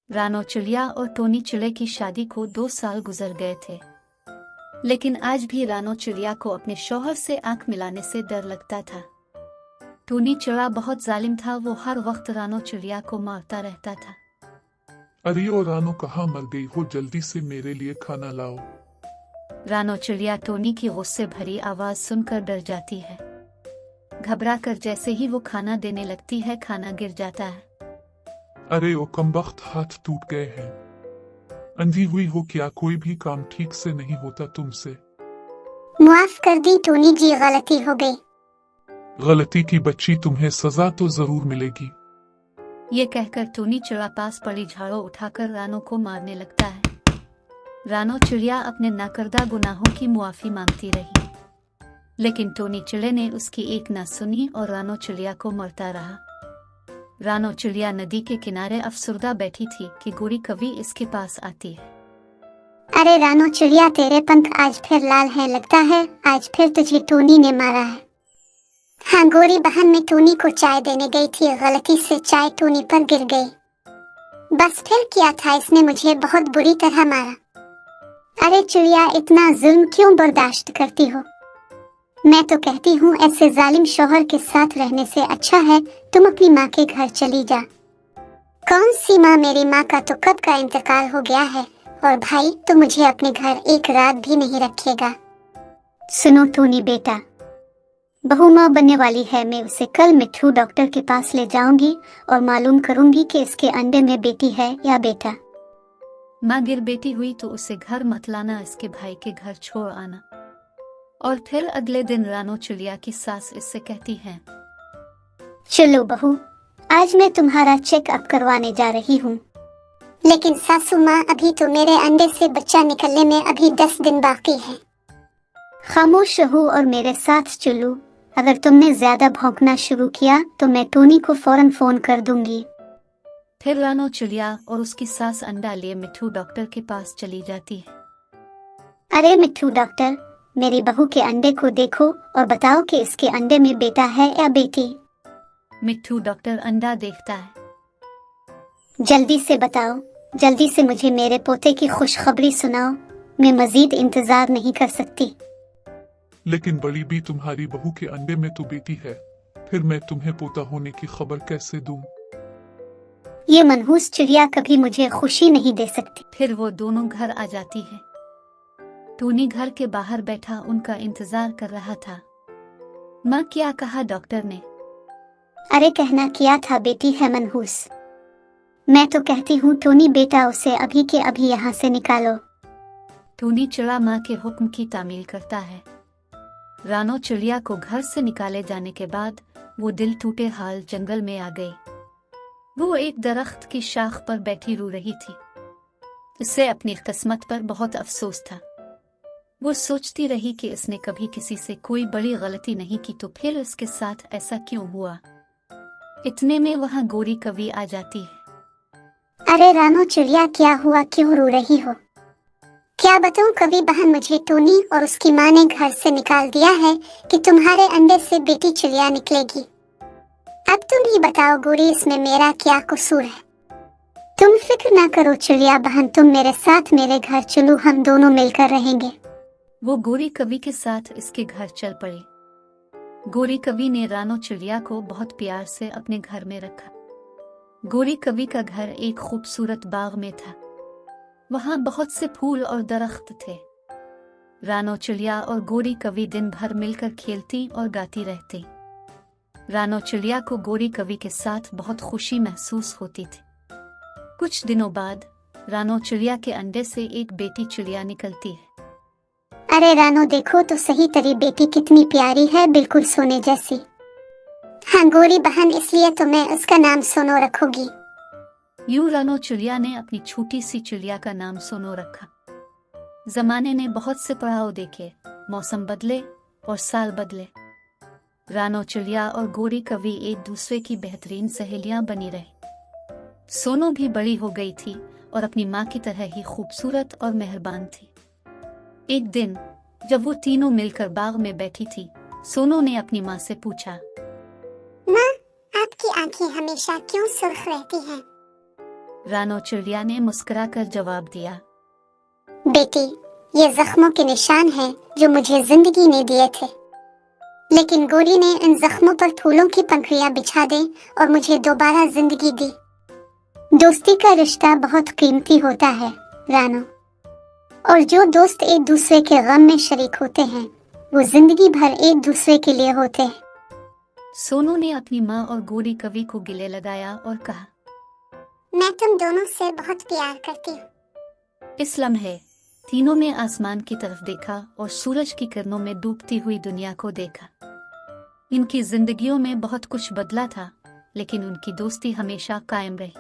रानो चिड़िया और टोनी चिड़े की शादी को 2 साल गुजर गए थे, लेकिन आज भी रानो चिड़िया को अपने शौहर से आंख मिलाने से डर लगता था। टोनी चिड़ा बहुत जालिम था, वो हर वक्त रानो चिड़िया को मारता रहता था। अरे ओ रानो, कहाँ मर गई हो? जल्दी से मेरे लिए खाना लाओ। रानो चिड़िया टोनी की गुस्से भरी आवाज सुनकर डर जाती है। घबरा कर जैसे ही वो खाना देने लगती है, खाना गिर जाता है। अरे ओ कमबख्त, हाथ टूट गए हैं। अंधी हुई हो क्या? कोई भी काम ठीक से नहीं होता तुमसे। माफ कर दी टोनी जी, गलती हो गई। गलती की बच्ची, तुम्हें सजा तो जरूर मिलेगी। ये कहकर टोनी चिड़ा पास पड़ी झाड़ू उठाकर रानो को मारने लगता है। रानो चिड़िया अपने नाकर्दा गुनाहों की मुआफी मांगती रही, लेकिन टोनी चिड़े ने उसकी एक ना सुनी और रानो चिड़िया को मारता रहा। रानो चिड़िया नदी के किनारे अफसुर्दा बैठी थी कि गोरी कवि इसके पास आती है। अरे रानो चिड़िया, तेरे पंख आज फिर लाल है, लगता है आज फिर तुझे टोनी ने मारा है। हाँ गोरी बहन, मैं टोनी को चाय देने गई थी, गलती से चाय टोनी पर गिर गई। बस फिर किया था, इसने मुझे बहुत बुरी तरह मारा। अरे चिड़िया, इतना जुल्म क्यों बर्दाश्त करती हो? मैं तो कहती हूँ ऐसे जालिम शौहर के साथ रहने से अच्छा है तुम अपनी माँ के घर चली जा। कौन सी माँ? मेरी माँ का तो कब का इंतकाल हो गया है, और भाई तो मुझे अपने घर एक रात भी नहीं रखेगा। सुनो टोनी बेटा, बहू माँ बनने वाली है, मैं उसे कल मिट्ठू डॉक्टर के पास ले जाऊंगी और मालूम करूंगी कि इसके अंडे में बेटी है या बेटा। माँ गिर बेटी हुई तो उसे घर मत लाना, इसके भाई के घर छोड़ आना। और फिर अगले दिन रानो चिड़िया की सास इससे कहती है, चलो बहू, आज मैं तुम्हारा चेकअप करवाने जा रही हूँ। लेकिन सासू माँ, अभी तो मेरे अंडे से बच्चा निकलने में अभी 10 दिन बाकी है। खामोश रहो और मेरे साथ चलो। अगर तुमने ज्यादा भौंकना शुरू किया तो मैं टोनी को फौरन फोन कर दूंगी। फिर रानो चिड़िया और उसकी सास अंडा लिए मिट्ठू डॉक्टर के पास चली जाती है। अरे मिट्ठू डॉक्टर, मेरी बहू के अंडे को देखो और बताओ कि इसके अंडे में बेटा है या बेटी। मिट्ठू डॉक्टर अंडा देखता है। जल्दी से बताओ, जल्दी से मुझे मेरे पोते की खुशखबरी सुनाओ, मैं मजीद इंतजार नहीं कर सकती। लेकिन बड़ी भी, तुम्हारी बहू के अंडे में तो बेटी है, फिर मैं तुम्हें पोता होने की खबर कैसे दूं? ये मनहूस चिड़िया कभी मुझे खुशी नहीं दे सकती। फिर वो दोनों घर आ जाती है। टोनी घर के बाहर बैठा उनका इंतजार कर रहा था। माँ, क्या कहा डॉक्टर ने? अरे कहना क्या था, बेटी है मनहूस। मैं तो कहती हूँ टोनी बेटा, उसे अभी के अभी यहाँ से निकालो। टोनी चिड़ा माँ के हुक्म की तामील करता है। रानो चिड़िया को घर से निकाले जाने के बाद वो दिल टूटे हाल जंगल में आ गई। वो एक दरख्त की शाख पर बैठी रो रही थी। उसे अपनी किस्मत पर बहुत अफसोस था। वो सोचती रही कि इसने कभी किसी से कोई बड़ी गलती नहीं की, तो फिर इसके साथ ऐसा क्यों हुआ। इतने में वहाँ गोरी कवि आ जाती है। अरे रानो चिड़िया, क्या हुआ, क्यों रो रही हो? क्या बताऊं कवि बहन, मुझे टोनी और उसकी माँ ने घर से निकाल दिया है कि तुम्हारे अंडे से बेटी चिड़िया निकलेगी। अब तुम ही बताओ गोरी, इसमें मेरा क्या कसूर है? तुम फिक्र ना करो चिड़िया बहन, तुम मेरे साथ मेरे घर चलो, हम दोनों मिलकर रहेंगे। वो गोरी कवि के साथ इसके घर चल पड़े। गोरी कवि ने रानो चिड़िया को बहुत प्यार से अपने घर में रखा। गोरी कवि का घर एक खूबसूरत बाग में था। वहाँ बहुत से फूल और दरख्त थे। रानो चिड़िया और गोरी कवि दिन भर मिलकर खेलती और गाती रहती। रानो चिड़िया को गोरी कवि के साथ बहुत खुशी महसूस होती थी। कुछ दिनों बाद रानो चिड़िया के अंडे से एक बेटी चिड़िया निकलती है। अरे रानो, देखो तो सही, तेरी बेटी कितनी प्यारी है, बिल्कुल सोने जैसी। हाँ गोरी बहन, इसलिए तो मैं उसका नाम सोनो रखूंगी। यूं रानो चिड़िया ने अपनी छोटी सी चिड़िया का नाम सोनो रखा। जमाने ने बहुत से पड़ाव देखे, मौसम बदले और साल बदले। रानो चिड़िया और गोरी कवि एक दूसरे की बेहतरीन सहेलियां बनी रही। सोनो भी बड़ी हो गई थी और अपनी माँ की तरह ही खूबसूरत और मेहरबान थी। एक दिन जब वो तीनों मिलकर बाग में बैठी थी, सोनो ने अपनी माँ से पूछा, माँ, आपकी आंखें हमेशा क्यों सुर्ख रहती हैं? रानो चिड़िया ने मुस्कुराकर जवाब दिया। बेटी, ये जख्मों के निशान हैं जो मुझे जिंदगी ने दिए थे, लेकिन गोरी ने इन जख्मों पर फूलों की पंखुड़ियां बिछा दी और मुझे दोबारा जिंदगी दी। दोस्ती का रिश्ता बहुत कीमती होता है रानो, और जो दोस्त एक दूसरे के गम में शरीक होते हैं वो जिंदगी भर एक दूसरे के लिए होते हैं। सोनू ने अपनी माँ और गोरी कवि को गले लगाया और कहा, मैं तुम दोनों से बहुत प्यार करती हूँ। इस लम्हे तीनों ने आसमान की तरफ देखा और सूरज की किरणों में डूबती हुई दुनिया को देखा। इनकी जिंदगियों में बहुत कुछ बदला था, लेकिन उनकी दोस्ती हमेशा कायम रही।